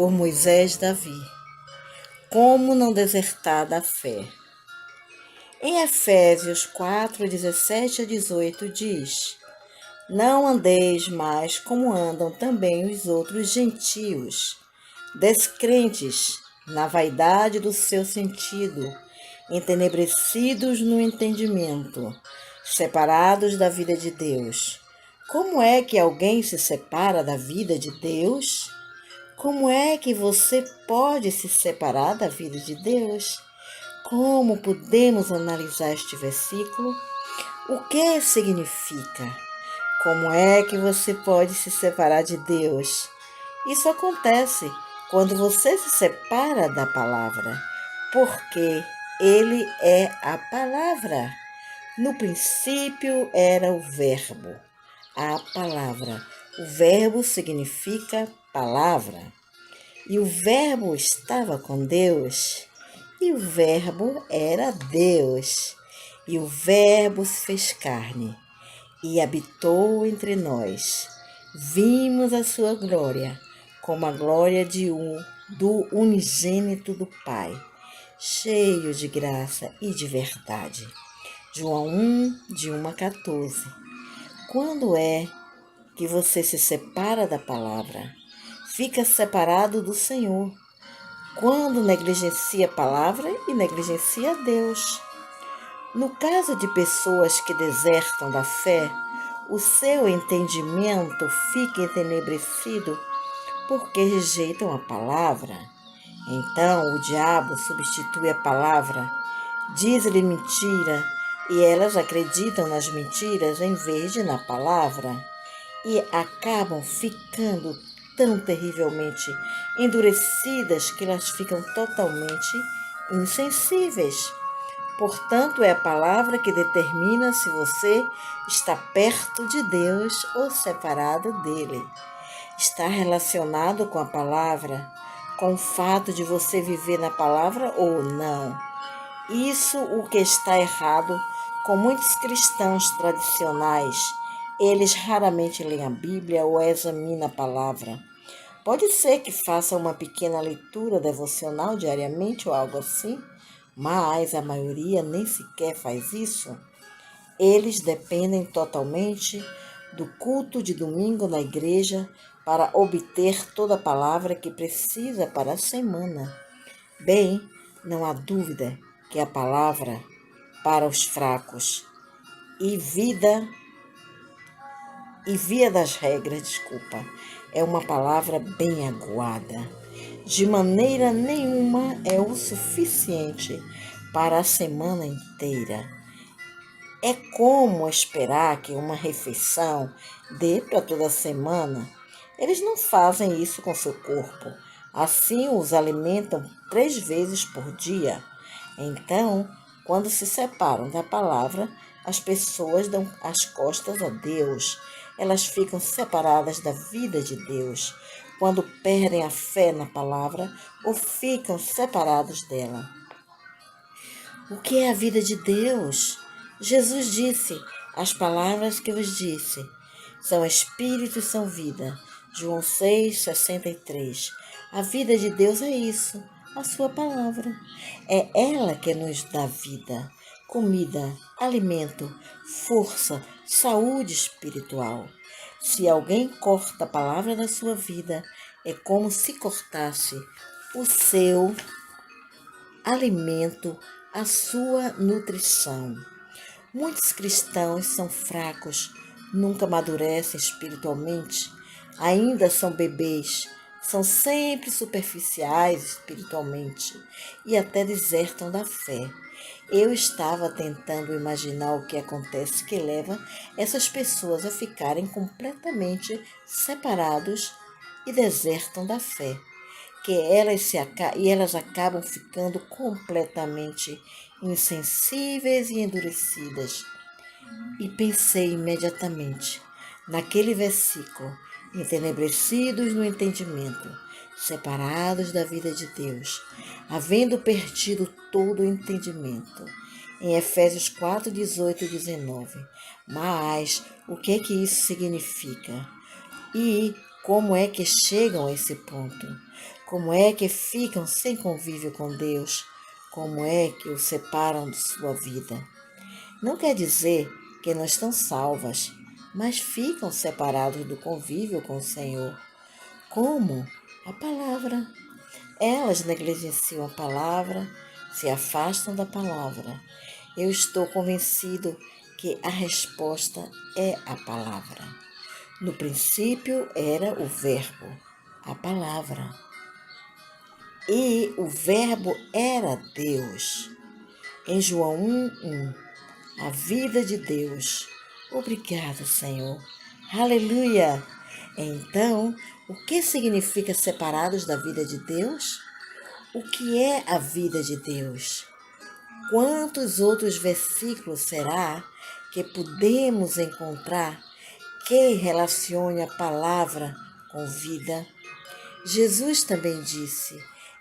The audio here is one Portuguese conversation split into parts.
por Moisés Davi. Como não desertar da fé? Em Efésios 4, 17 a 18 diz: Não andeis mais como andam também os outros gentios, descrentes na vaidade do seu sentido, entenebrecidos no entendimento, separados da vida de Deus. Como é que alguém se separa da vida de Deus? Como é que você pode se separar da vida de Deus? Como podemos analisar este versículo? O que significa? Como é que você pode se separar de Deus? Isso acontece quando você se separa da palavra, porque Ele é a palavra. No princípio era o Verbo, a palavra. O Verbo significa palavra. E o Verbo estava com Deus, e o Verbo era Deus. E o Verbo se fez carne e habitou entre nós. Vimos a sua glória, como a glória do unigênito do Pai, cheio de graça e de verdade. João 1, de 1 a 14. Quando é que você se separa da palavra? Fica separado do Senhor. Quando negligencia a palavra e negligencia Deus. No caso de pessoas que desertam da fé, o seu entendimento fica entenebrecido porque rejeitam a palavra. Então o diabo substitui a palavra, diz-lhe mentira, e elas acreditam nas mentiras em vez de na palavra, e acabam ficando tão terrivelmente endurecidas que elas ficam totalmente insensíveis. Portanto, é a palavra que determina se você está perto de Deus ou separado dele. Está relacionado com a palavra, com o fato de você viver na palavra ou não. Isso o que está errado com muitos cristãos tradicionais. Eles raramente leem a Bíblia ou examinam a palavra. Pode ser que faça uma pequena leitura devocional diariamente ou algo assim, mas a maioria nem sequer faz isso. Eles dependem totalmente do culto de domingo na igreja para obter toda a palavra que precisa para a semana. Bem, não há dúvida que a palavra para os fracos e via das regras, é uma palavra bem aguada. De maneira nenhuma é o suficiente para a semana inteira. É como esperar que uma refeição dê para toda a semana. Eles não fazem isso com seu corpo. Assim, os alimentam 3 vezes por dia. Então, quando se separam da palavra, as pessoas dão as costas a Deus. Elas ficam separadas da vida de Deus quando perdem a fé na palavra ou ficam separados dela. O que é a vida de Deus? Jesus disse: as palavras que vos disse são espírito e são vida. João 6,63. A vida de Deus é isso, a sua palavra. É ela que nos dá vida, comida, alimento, força, saúde espiritual. Se alguém corta a palavra da sua vida, é como se cortasse o seu alimento, a sua nutrição. Muitos cristãos são fracos, nunca amadurecem espiritualmente, ainda são bebês, são sempre superficiais espiritualmente e até desertam da fé. Eu estava tentando imaginar o que acontece que leva essas pessoas a ficarem completamente separados e desertam da fé. Elas acabam ficando completamente insensíveis e endurecidas. E pensei imediatamente naquele versículo: entenebrecidos no entendimento, separados da vida de Deus, havendo perdido todo o entendimento. Em Efésios 4, 18 e 19. Mas o que é que isso significa? E como é que chegam a esse ponto? Como é que ficam sem convívio com Deus? Como é que o separam de sua vida? Não quer dizer que não estão salvas, mas ficam separados do convívio com o Senhor. Como? A palavra. Elas negligenciam a palavra, se afastam da palavra. Eu estou convencido que a resposta é a palavra. No princípio era o Verbo, a palavra. E o Verbo era Deus. Em João 1:1, a vida de Deus. Obrigado, Senhor. Aleluia! Então, o que significa separados da vida de Deus? O que é a vida de Deus? Quantos outros versículos será que podemos encontrar que relacione a palavra com vida? Jesus também disse: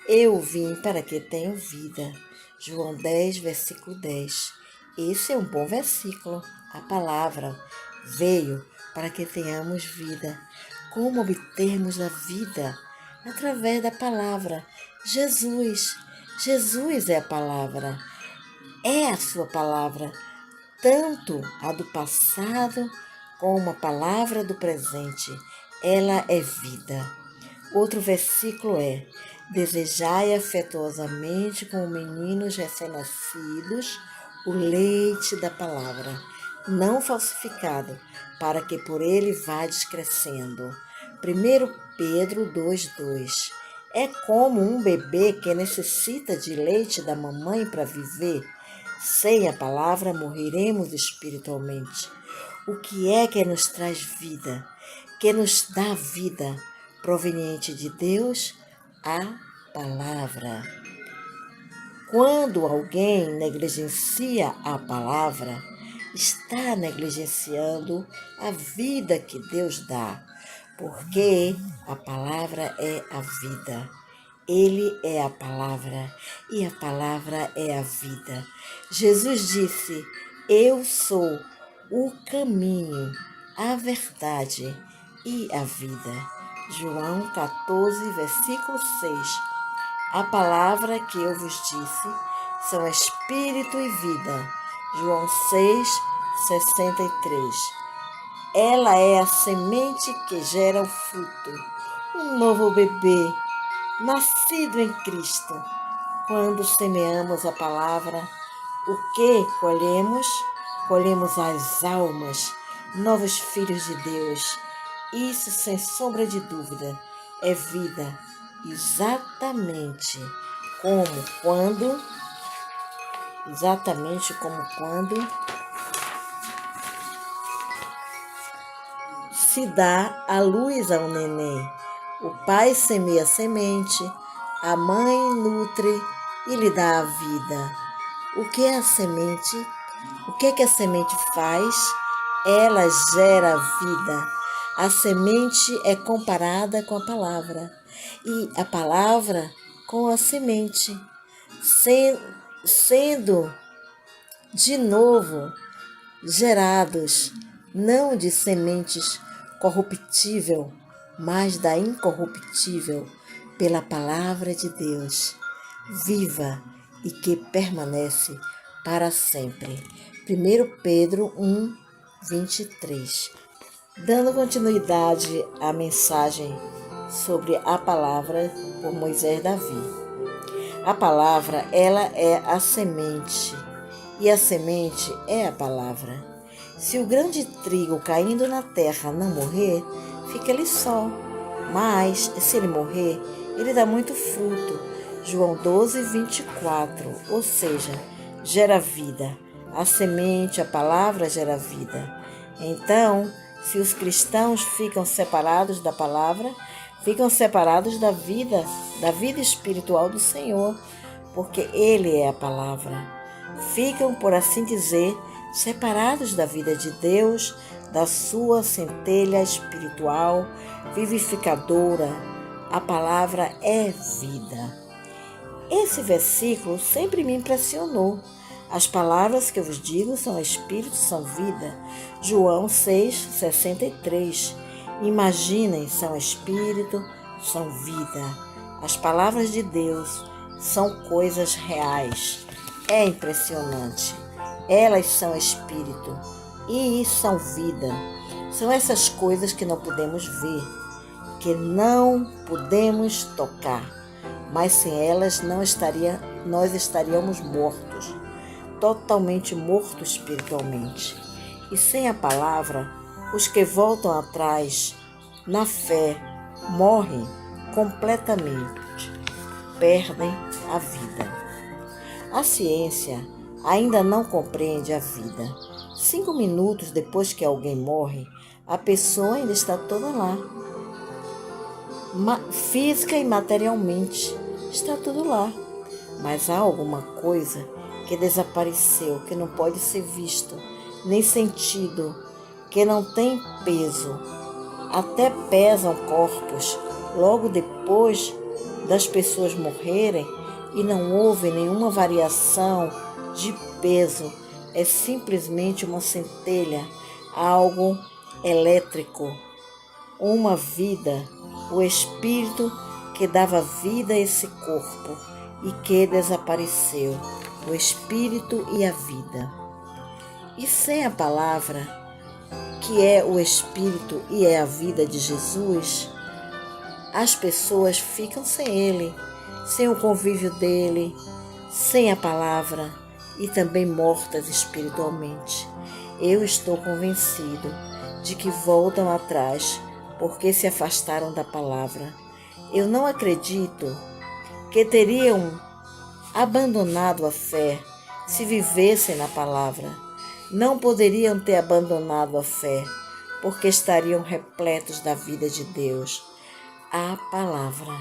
eu vim para que tenham vida. João 10, versículo 10. Esse é um bom versículo. A palavra veio para que tenhamos vida. Como obtermos a vida? Através da palavra. Jesus. Jesus é a palavra. É a sua palavra, tanto a do passado como a palavra do presente. Ela é vida. Outro versículo é: desejai afetuosamente como meninos recém-nascidos o leite da palavra, não falsificado, para que por ele vades crescendo. 1 Pedro 2:2. É como um bebê que necessita de leite da mamãe para viver. Sem a palavra morreremos espiritualmente. O que é que nos traz vida? Que nos dá vida? Proveniente de Deus, a palavra. Quando alguém negligencia a palavra, está negligenciando a vida que Deus dá, porque a palavra é a vida. Ele é a palavra e a palavra é a vida. Jesus disse: eu sou o caminho, a verdade e a vida. João 14, versículo 6. A palavra que eu vos disse são espírito e vida. João 6, 63. Ela é a semente que gera o fruto, um novo bebê, nascido em Cristo. Quando semeamos a palavra, o que colhemos? Colhemos as almas, novos filhos de Deus. Isso, sem sombra de dúvida, é vida, exatamente como quando se dá a luz ao neném. O pai semeia a semente, a mãe nutre e lhe dá a vida. O que é a semente? O que é que a semente faz? Ela gera vida. A semente é comparada com a palavra e a palavra com a semente, sendo de novo gerados, não de sementes corruptível, mas da incorruptível, pela palavra de Deus, viva e que permanece para sempre. 1 Pedro 1, 23. Dando continuidade à mensagem sobre a palavra por Moisés Davi. A palavra, ela é a semente, e a semente é a palavra. Se o grão de trigo caindo na terra não morrer, fica ele só. Mas, se ele morrer, ele dá muito fruto. João 12, 24. Ou seja, gera vida. A semente, a palavra gera vida. Então, se os cristãos ficam separados da palavra, ficam separados da vida espiritual do Senhor, porque Ele é a palavra. Ficam, por assim dizer, separados da vida de Deus, da sua centelha espiritual, vivificadora. A palavra é vida. Esse versículo sempre me impressionou. As palavras que eu vos digo são espírito, são vida. João 6, 63. Imaginem, são espírito, são vida. As palavras de Deus são coisas reais. É impressionante. Elas são espírito e são vida. São essas coisas que não podemos ver, que não podemos tocar, mas sem elas nós estaríamos mortos, totalmente mortos espiritualmente. E sem a palavra, os que voltam atrás na fé morrem completamente, perdem a vida. A ciência ainda não compreende a vida. 5 minutos depois que alguém morre, a pessoa ainda está toda lá. Física e materialmente, está tudo lá. Mas há alguma coisa que desapareceu, que não pode ser visto, nem sentido, que não tem peso. Até pesam corpos logo depois das pessoas morrerem e não houve nenhuma variação de peso. É simplesmente uma centelha, algo elétrico, uma vida, o espírito que dava vida a esse corpo e que desapareceu, o espírito e a vida. E sem a palavra, que é o espírito e é a vida de Jesus, as pessoas ficam sem ele, sem o convívio dele, sem a palavra e também mortas espiritualmente. Eu estou convencido de que voltam atrás porque se afastaram da palavra. Eu não acredito que teriam abandonado a fé se vivessem na palavra. Não poderiam ter abandonado a fé, porque estariam repletos da vida de Deus, a palavra.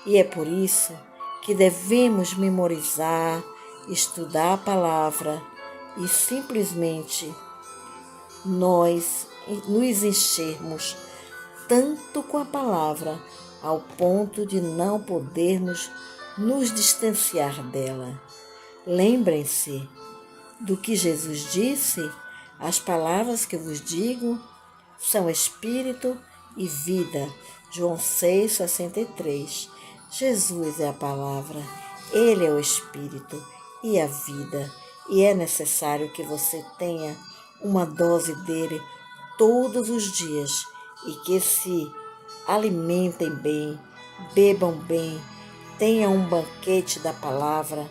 E é por isso que devemos memorizar, estudar a palavra e simplesmente nós nos enchermos tanto com a palavra ao ponto de não podermos nos distanciar dela. Lembrem-se do que Jesus disse: as palavras que vos digo são espírito e vida. João 6,63. Jesus é a palavra, ele é o espírito e a vida, e é necessário que você tenha uma dose dele todos os dias e que se alimentem bem, bebam bem, tenham um banquete da palavra,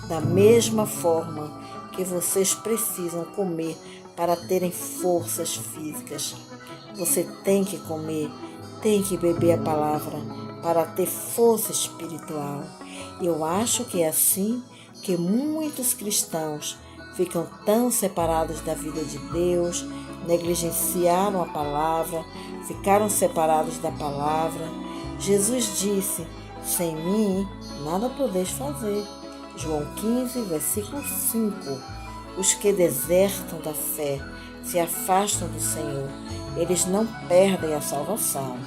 da mesma forma que vocês precisam comer para terem forças físicas. Você tem que comer, tem que beber a palavra para ter força espiritual. Eu acho que é assim que muitos cristãos ficam tão separados da vida de Deus, negligenciaram a palavra, ficaram separados da palavra. Jesus disse: sem mim nada podeis fazer. João 15, versículo 5. Os que desertam da fé, se afastam do Senhor, eles não perdem a salvação,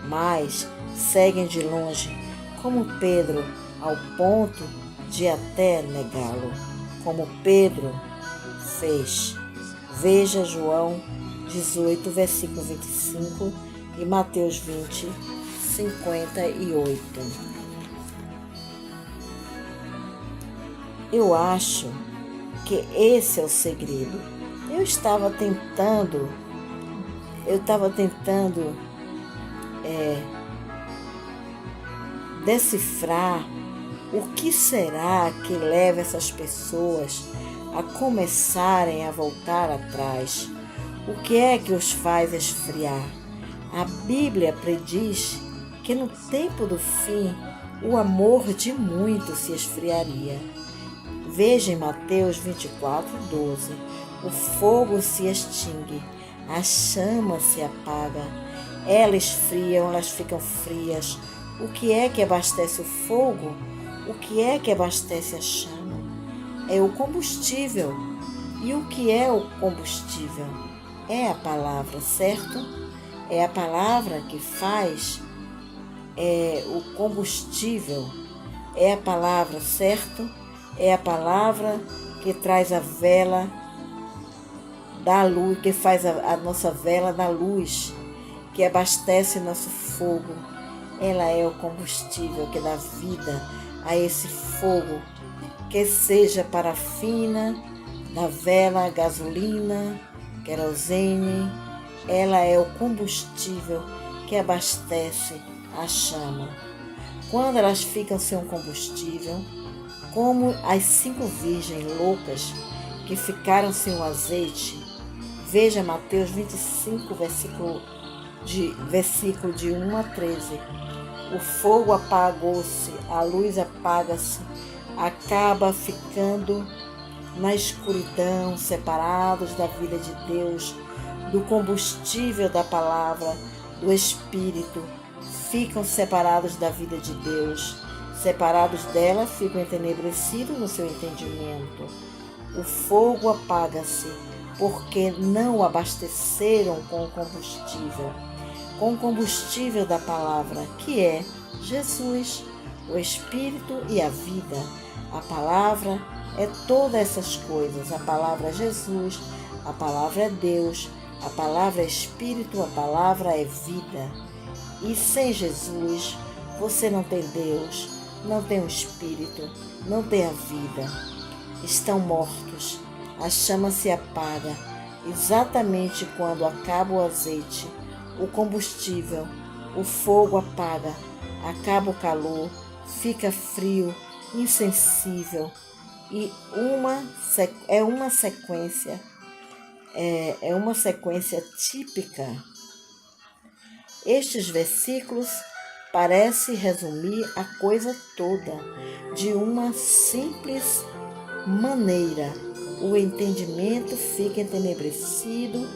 mas seguem de longe, como Pedro, ao ponto de até negá-lo, como Pedro fez. Veja João 18, versículo 25 e Mateus 20, 58. Eu acho que esse é o segredo. Eu estava tentando decifrar o que será que leva essas pessoas a começarem a voltar atrás. O que é que os faz esfriar? A Bíblia prediz que no tempo do fim o amor de muitos se esfriaria. Veja em Mateus 24:12, o fogo se extingue, a chama se apaga, elas esfriam, elas ficam frias. O que é que abastece o fogo? O que é que abastece a chama? É o combustível. E o que é o combustível? É a palavra, certo? É a palavra que faz o combustível. É a palavra, certo? É a palavra que traz a vela da luz, que faz a nossa vela da luz, que abastece nosso fogo. Ela é o combustível que dá vida a esse fogo, que seja parafina, da vela, gasolina, querosene. Ela é o combustível que abastece a chama. Quando elas ficam sem um combustível, como as 5 virgens loucas que ficaram sem o azeite, veja Mateus 25, versículo de 1 a 13. O fogo apagou-se, a luz apaga-se, acaba ficando na escuridão, separados da vida de Deus, do combustível da palavra, do Espírito, ficam separados da vida de Deus. Separados dela, ficam entenebrecidos no seu entendimento. O fogo apaga-se, porque não o abasteceram com o combustível da palavra, que é Jesus, o Espírito e a vida. A palavra é todas essas coisas. A palavra é Jesus, a palavra é Deus, a palavra é Espírito, a palavra é vida. E sem Jesus, você não tem Deus, não tem o Espírito, não tem a vida. Estão mortos. A chama se apaga exatamente quando acaba o azeite, o combustível, o fogo apaga, acaba o calor, fica frio, insensível. E é uma sequência típica. Estes versículos parecem resumir a coisa toda de uma simples maneira. O entendimento fica entenebrecido,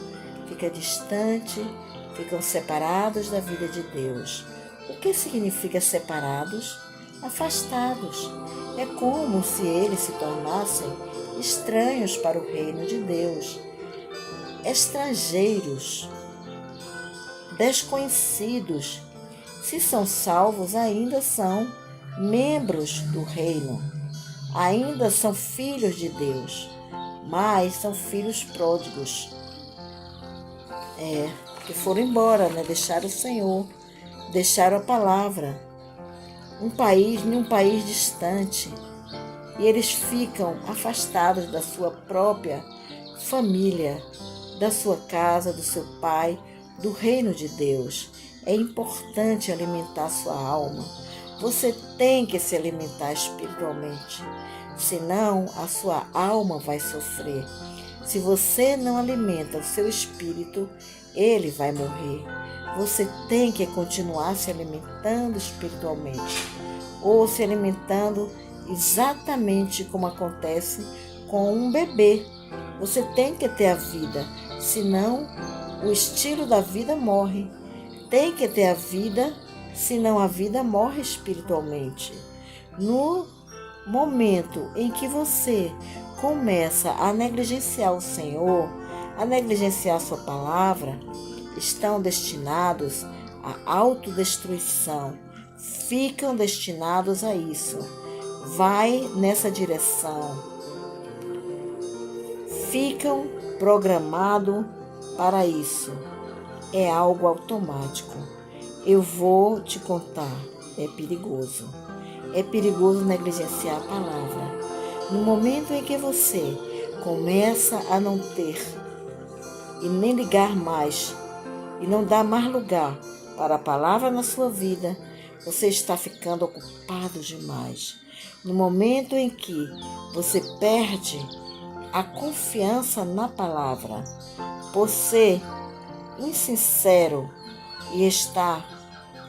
fica distante, ficam separados da vida de Deus. O que significa separados? Afastados. É como se eles se tornassem estranhos para o reino de Deus, estrangeiros, desconhecidos. Se são salvos, ainda são membros do reino, ainda são filhos de Deus, mas são filhos pródigos, que foram embora, deixaram o Senhor, deixaram a palavra, em um país distante, e eles ficam afastados da sua própria família, da sua casa, do seu pai, do reino de Deus. É importante alimentar sua alma. Você tem que se alimentar espiritualmente, senão a sua alma vai sofrer. Se você não alimenta o seu espírito, ele vai morrer. Você tem que continuar se alimentando espiritualmente, ou se alimentando exatamente como acontece com um bebê. Você tem que ter a vida, senão o estilo da vida morre. Tem que ter a vida, senão a vida morre espiritualmente. No momento em que você começa a negligenciar o Senhor, a negligenciar a sua palavra, estão destinados à autodestruição, ficam destinados a isso. Vai nessa direção. Ficam programados para isso. É algo automático. Eu vou te contar, é perigoso. É perigoso negligenciar a palavra. No momento em que você começa a não ter e nem ligar mais, e não dar mais lugar para a palavra na sua vida, você está ficando ocupado demais. No momento em que você perde a confiança na palavra, por ser insincero e estar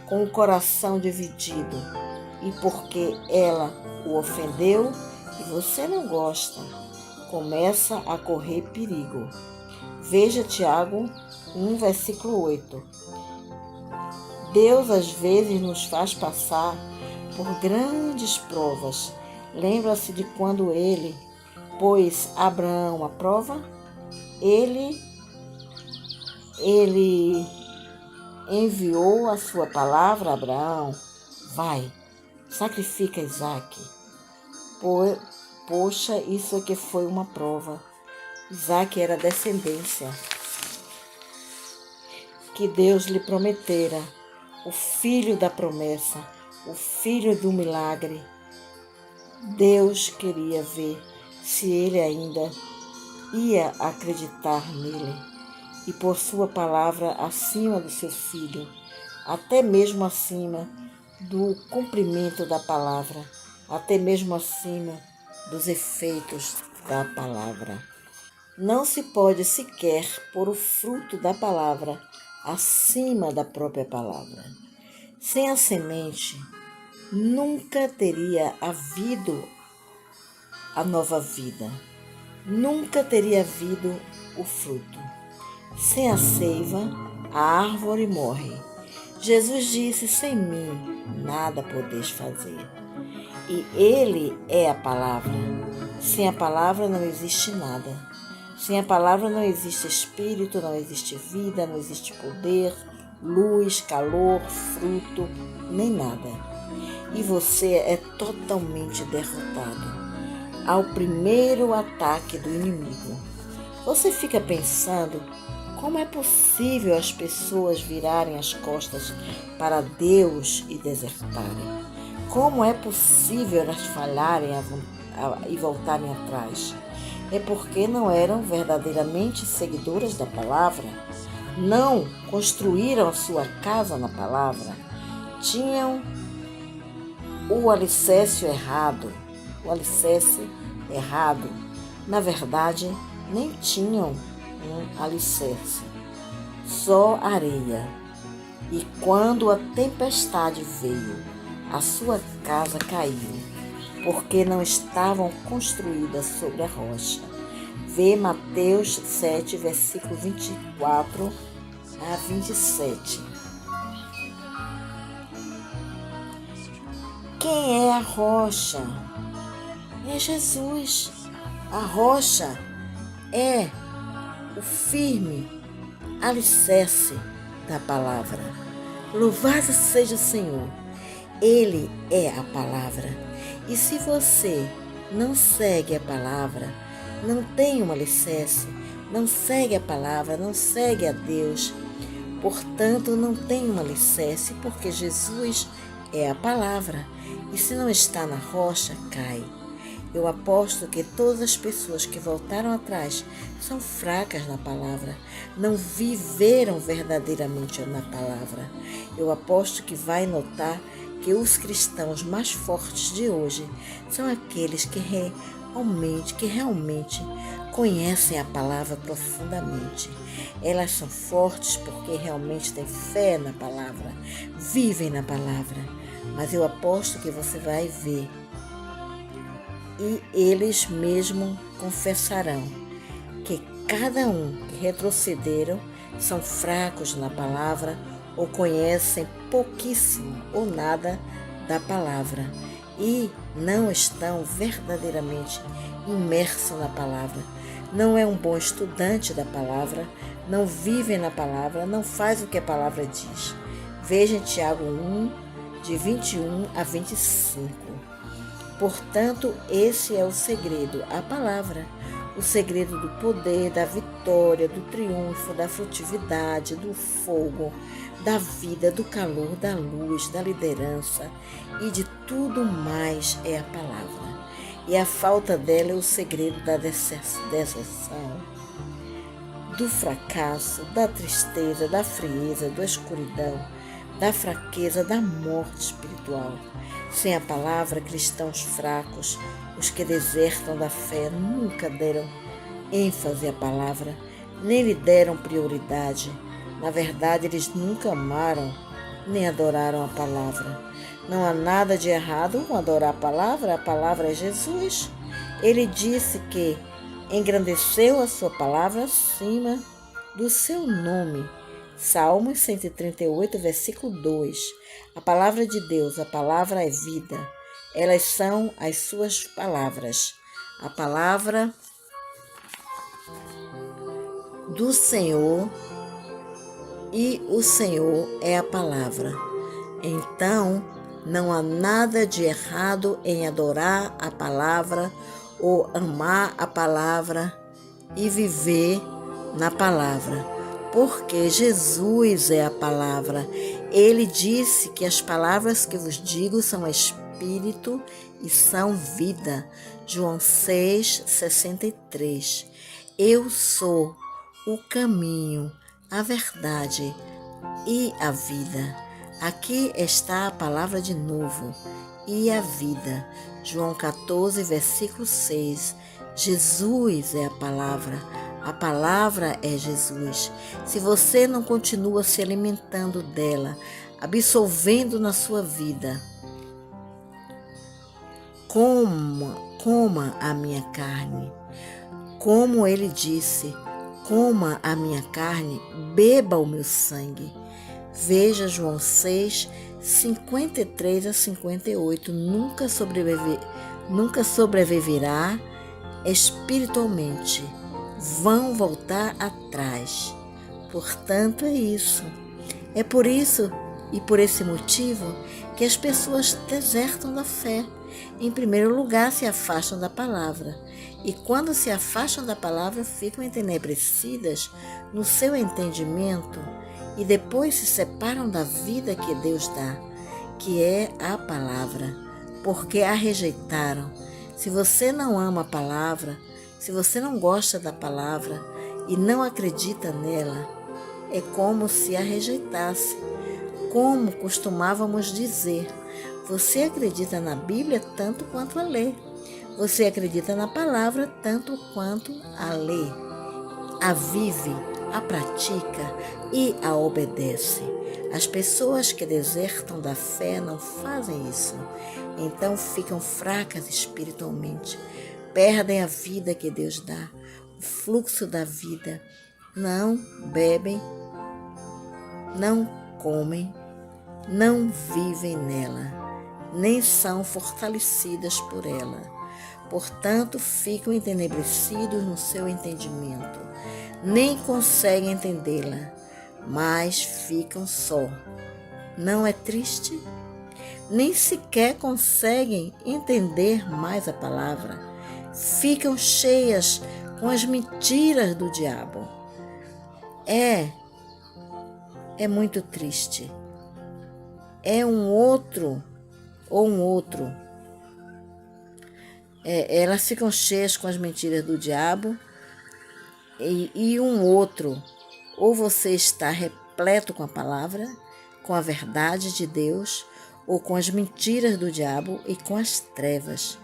com o coração dividido, e porque ela o ofendeu e você não gosta, começa a correr perigo. Veja Tiago 1, versículo 8. Deus às vezes nos faz passar por grandes provas. Lembra-se de quando ele pôs Abraão à prova? Ele enviou a sua palavra a Abraão: vai, sacrifica Isaque. Poxa, isso aqui foi uma prova. Isaque era a descendência que Deus lhe prometera. o filho da promessa, o filho do milagre. Deus queria ver se ele ainda ia acreditar nele e por sua palavra acima do seu filho, até mesmo acima do cumprimento da palavra, até mesmo acima dos efeitos da palavra. Não se pode sequer pôr o fruto da palavra acima da própria palavra. Sem a semente, nunca teria havido a nova vida, nunca teria havido o fruto. Sem a seiva, a árvore morre. Jesus disse: sem mim nada podeis fazer. E Ele é a palavra. Sem a palavra não existe nada. Sem a palavra não existe espírito, não existe vida, não existe poder, luz, calor, fruto, nem nada. E você é totalmente derrotado ao primeiro ataque do inimigo. Você fica pensando como é possível as pessoas virarem as costas para Deus e desertarem? Como é possível elas falharem e voltarem atrás? É porque não eram verdadeiramente seguidoras da palavra, não construíram a sua casa na palavra, tinham o alicerce errado. Na verdade, nem tinham um alicerce, só areia. E quando a tempestade veio, a sua casa caiu, porque não estavam construídas sobre a rocha. Vê Mateus 7, versículo 24 a 27. Quem é a rocha? É Jesus. A rocha é o firme alicerce da palavra. Louvado seja o Senhor. Ele é a palavra. E se você não segue a palavra, não tem um alicerce, não segue a palavra, não segue a Deus, portanto não tem um alicerce, porque Jesus é a palavra. E se não está na rocha, cai. Eu aposto que todas as pessoas que voltaram atrás são fracas na palavra, não viveram verdadeiramente na palavra. Eu aposto que vai notar que os cristãos mais fortes de hoje são aqueles que realmente conhecem a palavra profundamente. Elas são fortes porque realmente têm fé na palavra, vivem na palavra. Mas eu aposto que você vai ver e eles mesmo confessarão que cada um que retrocederam são fracos na palavra ou conhecem pouquíssimo ou nada da palavra e não estão verdadeiramente imersos na palavra. Não é um bom estudante da palavra, não vivem na palavra, não faz o que a palavra diz. Veja em Tiago 1, de 21 a 25. Portanto, esse é o segredo, a palavra. O segredo do poder, da vitória, do triunfo, da frutividade, do fogo, da vida, do calor, da luz, da liderança e de tudo mais é a palavra. E a falta dela é o segredo da deserção, do fracasso, da tristeza, da frieza, da escuridão, da fraqueza, da morte espiritual. Sem a palavra, cristãos fracos, os que desertam da fé, nunca deram ênfase à palavra, nem lhe deram prioridade. Na verdade, eles nunca amaram, nem adoraram a palavra. Não há nada de errado com adorar a palavra é Jesus. Ele disse que engrandeceu a sua palavra acima do seu nome. Salmos 138, versículo 2. A palavra de Deus, a palavra é vida. Elas são as suas palavras. A palavra do Senhor e o Senhor é a palavra. Então, não há nada de errado em adorar a palavra ou amar a palavra e viver na palavra. Porque Jesus é a palavra, Ele disse que as palavras que vos digo são espírito e são vida. João 6,63. Eu sou o caminho, a verdade e a vida. Aqui está a palavra de novo, e a vida. João 14, versículo 6. Jesus é a palavra é Jesus. Se você não continua se alimentando dela, absorvendo na sua vida, coma a minha carne. Como ele disse, coma a minha carne, beba o meu sangue. Veja João 6, 53 a 58. Nunca sobreviverá espiritualmente. Vão voltar atrás. Portanto, é isso. É por isso e por esse motivo que as pessoas desertam da fé. Em primeiro lugar, se afastam da palavra. E quando se afastam da palavra, ficam entenebrecidas no seu entendimento e depois se separam da vida que Deus dá, que é a palavra, porque a rejeitaram. Se você não ama a palavra, se você não gosta da palavra e não acredita nela, é como se a rejeitasse. Como costumávamos dizer, você acredita na Bíblia tanto quanto a lê. Você acredita na palavra tanto quanto a lê. A vive, a pratica e a obedece. As pessoas que desertam da fé não fazem isso. Então ficam fracas espiritualmente. Perdem a vida que Deus dá, o fluxo da vida. Não bebem, não comem, não vivem nela, nem são fortalecidas por ela. Portanto, ficam entenebrecidos no seu entendimento. Nem conseguem entendê-la, mas ficam só. Não é triste? Nem sequer conseguem entender mais a palavra. Ficam cheias com as mentiras do diabo. É muito triste. É um outro. Elas ficam cheias com as mentiras do diabo e um outro. Ou você está repleto com a palavra, com a verdade de Deus, ou com as mentiras do diabo e com as trevas.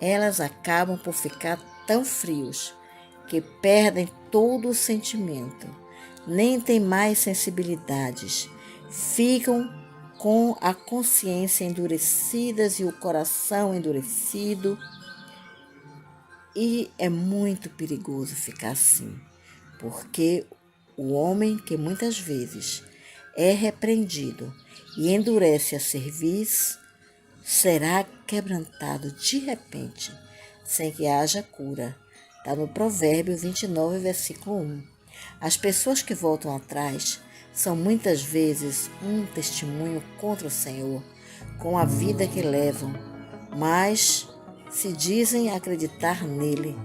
Elas acabam por ficar tão frios que perdem todo o sentimento, nem têm mais sensibilidades, ficam com a consciência endurecidas e o coração endurecido. E é muito perigoso ficar assim, porque o homem que muitas vezes é repreendido e endurece a cerviz, será quebrantado de repente, sem que haja cura. Está no Provérbio 29, versículo 1. As pessoas que voltam atrás são muitas vezes um testemunho contra o Senhor, com a vida que levam, mas se dizem acreditar nele.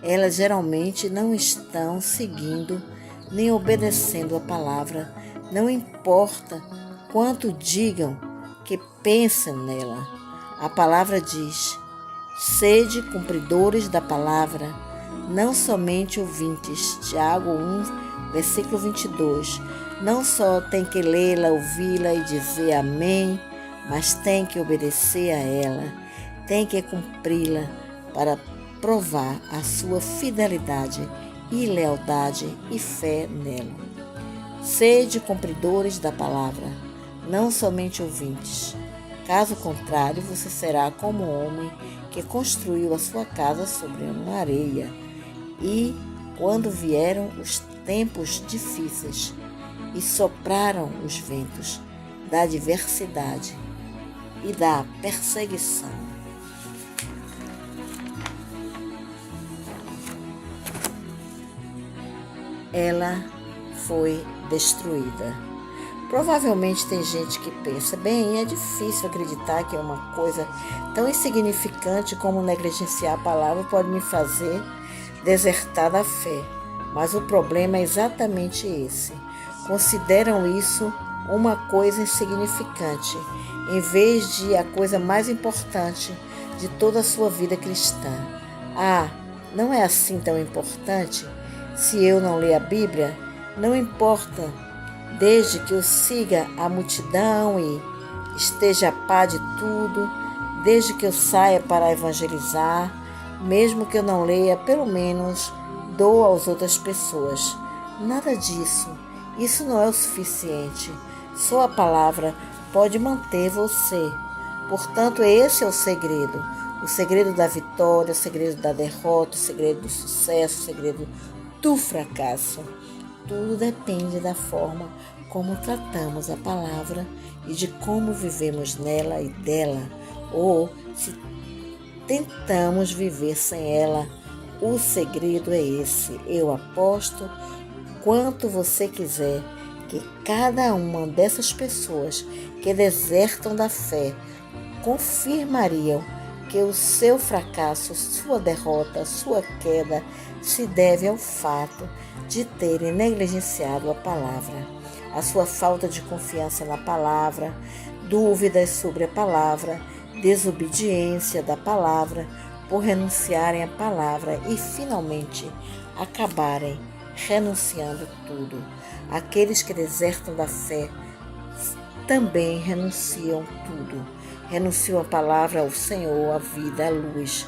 Elas geralmente não estão seguindo nem obedecendo a palavra, não importa quanto digam que pensem nela. A palavra diz: sede cumpridores da palavra, não somente ouvintes. Tiago 1, versículo 22. Não só tem que lê-la, ouvi-la e dizer amém, mas tem que obedecer a ela, tem que cumpri-la para provar a sua fidelidade e lealdade e fé nela. Sede cumpridores da palavra, não somente ouvintes. Caso contrário, você será como um homem que construiu a sua casa sobre uma areia. E, quando vieram os tempos difíceis e sopraram os ventos da adversidade e da perseguição, ela foi destruída. Provavelmente tem gente que pensa, bem, é difícil acreditar que uma coisa tão insignificante como negligenciar a palavra pode me fazer desertar da fé. Mas o problema é exatamente esse. Consideram isso uma coisa insignificante, em vez de a coisa mais importante de toda a sua vida cristã. Ah, não é assim tão importante? Se eu não ler a Bíblia, não importa, desde que eu siga a multidão e esteja a par de tudo, desde que eu saia para evangelizar, mesmo que eu não leia, pelo menos dou às outras pessoas. Nada disso. Isso não é o suficiente. Só a palavra pode manter você. Portanto, esse é o segredo. O segredo da vitória, o segredo da derrota, o segredo do sucesso, o segredo do fracasso. Tudo depende da forma como tratamos a palavra e de como vivemos nela e dela, ou se tentamos viver sem ela. O segredo é esse. Eu aposto quanto você quiser que cada uma dessas pessoas que desertam da fé confirmariam que o seu fracasso, sua derrota, sua queda se deve ao fato de terem negligenciado a palavra, a sua falta de confiança na palavra, dúvidas sobre a palavra, desobediência da palavra, por renunciarem à palavra e finalmente acabarem renunciando tudo. Aqueles que desertam da fé também renunciam tudo. Renunciam a palavra, ao Senhor, a vida, a luz.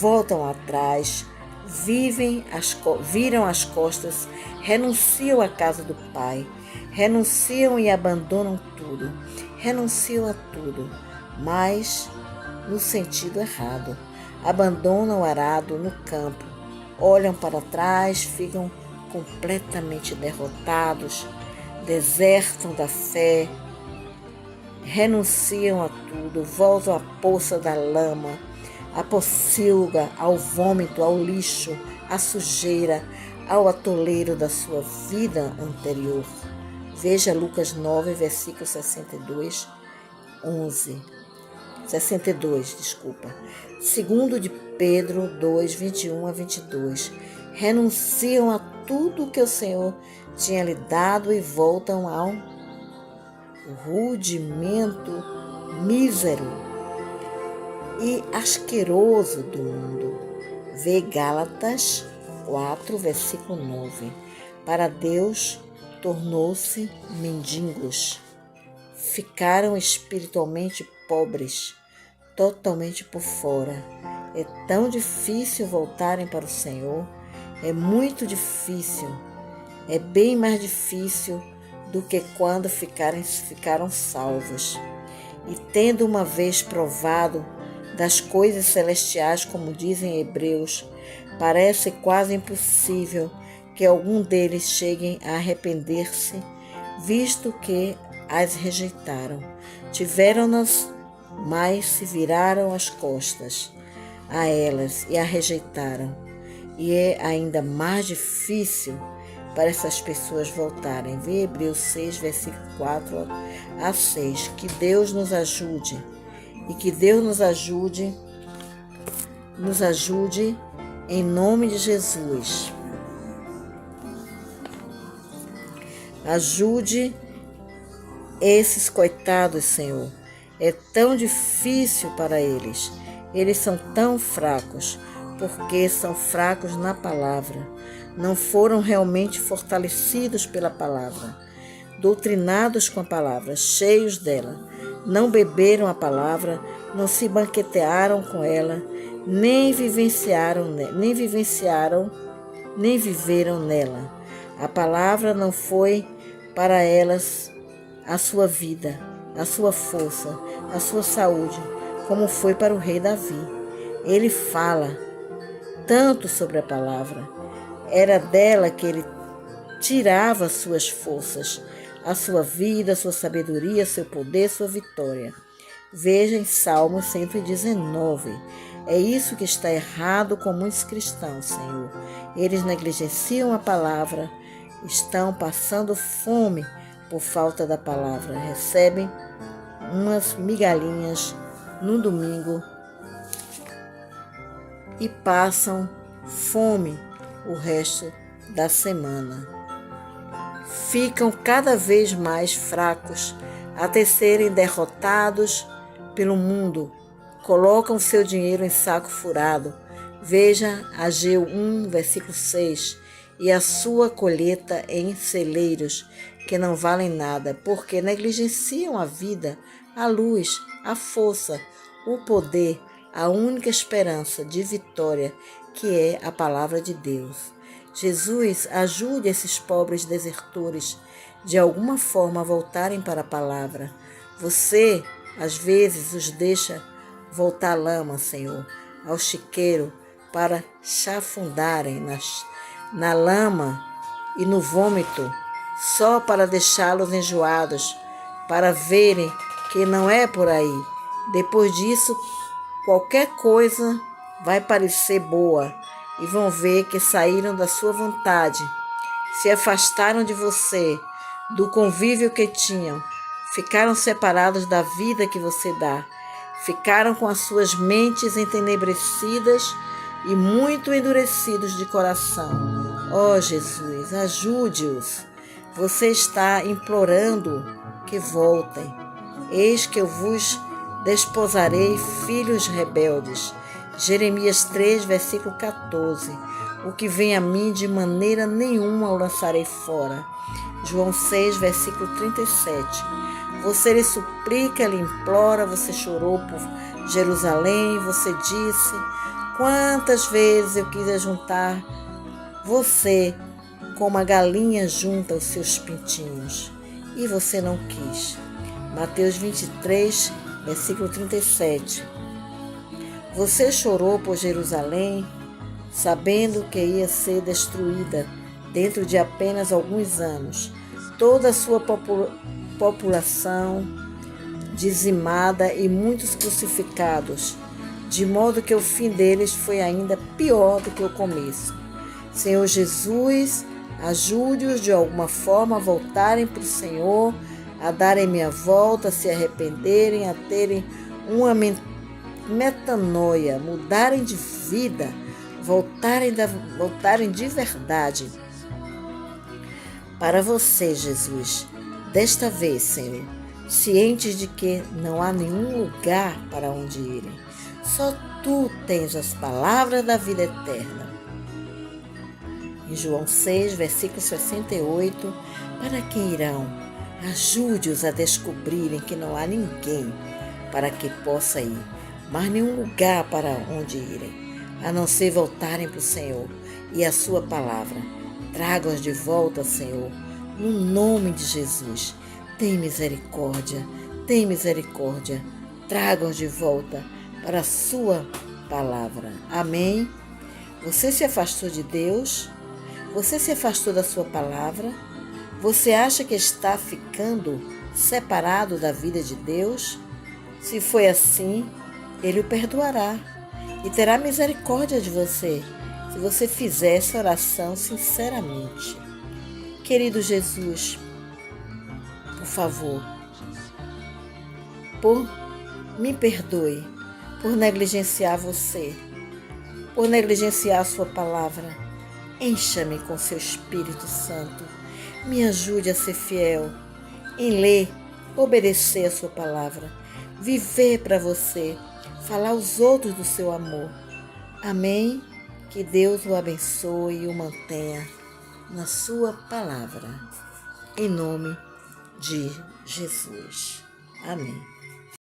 Voltam atrás, viram as costas, renunciam à casa do Pai. Renunciam e abandonam tudo. Renunciam a tudo, mas no sentido errado. Abandonam o arado no campo. Olham para trás, ficam completamente derrotados, desertam da fé, renunciam a tudo, voltam à poça da lama, à pocilga, ao vômito, ao lixo, à sujeira, ao atoleiro da sua vida anterior. Veja Lucas 9, versículo 62, 62. Segundo de Pedro 2, 21 a 22. Renunciam a tudo que o Senhor tinha lhe dado e voltam ao rudimento mísero e asqueroso do mundo. Vê Gálatas 4, versículo 9. Para Deus tornou-se mendigos. Ficaram espiritualmente pobres, totalmente por fora. É tão difícil voltarem para o Senhor. É muito difícil. É bem mais difícil do que quando ficaram salvos. E tendo uma vez provado das coisas celestiais, como dizem Hebreus, parece quase impossível que algum deles cheguem a arrepender-se, visto que as rejeitaram. Tiveram-nas, mas se viraram as costas a elas e a rejeitaram. E é ainda mais difícil para essas pessoas voltarem. Vê Hebreus 6, versículo 4 a 6. Que Deus nos ajude e que Deus nos ajude em nome de Jesus. Ajude esses coitados, Senhor. É tão difícil para eles. Eles são tão fracos, porque são fracos na palavra. Não foram realmente fortalecidos pela palavra, doutrinados com a palavra, cheios dela. Não beberam a palavra, não se banquetearam com ela, nem viveram nela. A palavra não foi para elas a sua vida, a sua força, a sua saúde, como foi para o rei Davi. Ele fala tanto sobre a palavra. Era dela que ele tirava suas forças, a sua vida, a sua sabedoria, seu poder, sua vitória. Veja em Salmo 119. É isso que está errado com muitos cristãos, Senhor. Eles negligenciam a palavra, estão passando fome por falta da palavra. Recebem umas migalhinhas no domingo e passam fome o resto da semana. ficam cada vez mais fracos, até serem derrotados pelo mundo. Colocam seu dinheiro em saco furado. Veja Ageu 1, versículo 6. E a sua colheita em celeiros, que não valem nada, porque negligenciam a vida, a luz, a força, o poder, a única esperança de vitória, que é a palavra de Deus. Jesus, ajude esses pobres desertores de alguma forma a voltarem para a palavra. Você, às vezes, os deixa voltar à lama, Senhor, ao chiqueiro, para chafundarem na lama e no vômito, só para deixá-los enjoados, para verem que não é por aí. Depois disso, qualquer coisa vai parecer boa e vão ver que saíram da sua vontade, se afastaram de você, do convívio que tinham, ficaram separados da vida que você dá, ficaram com as suas mentes entenebrecidas e muito endurecidos de coração. Ó Jesus, ajude-os. Você está implorando que voltem. Eis que eu vos desposarei, filhos rebeldes. Jeremias 3, versículo 14. O que vem a mim de maneira nenhuma o lançarei fora. João 6, versículo 37. Você lhe suplica, lhe implora, você chorou por Jerusalém, você disse: quantas vezes eu quis ajuntar você como a galinha junta os seus pintinhos, e você não quis. Mateus 23, versículo 37. Você chorou por Jerusalém, sabendo que ia ser destruída dentro de apenas alguns anos, toda a sua população dizimada e muitos crucificados, de modo que o fim deles foi ainda pior do que o começo. Senhor Jesus, ajude-os de alguma forma a voltarem para o Senhor, a darem meia volta, a se arrependerem, a terem uma metanoia, mudarem de vida, voltarem de verdade para você, Jesus. Desta vez, Senhor, cientes de que não há nenhum lugar para onde irem. Só Tu tens as palavras da vida eterna. Em João 6, versículo 68, para quem irão? Ajude-os a descobrirem que não há ninguém para que possa ir, mas nenhum lugar para onde irem, a não ser voltarem para o Senhor e a sua palavra. Traga-os de volta, Senhor, no nome de Jesus. Tem misericórdia, traga-os de volta para a sua palavra. Amém? Você se afastou de Deus? Você se afastou da sua palavra? Você acha que está ficando separado da vida de Deus? Se foi assim, Ele o perdoará e terá misericórdia de você, se você fizer essa oração sinceramente. Querido Jesus, por favor, me perdoe por negligenciar você, por negligenciar a sua palavra. Encha-me com seu Espírito Santo. Me ajude a ser fiel em ler, obedecer a sua palavra, viver para você, falar aos outros do seu amor. Amém? Que Deus o abençoe e o mantenha na sua palavra. Em nome de Jesus. Amém.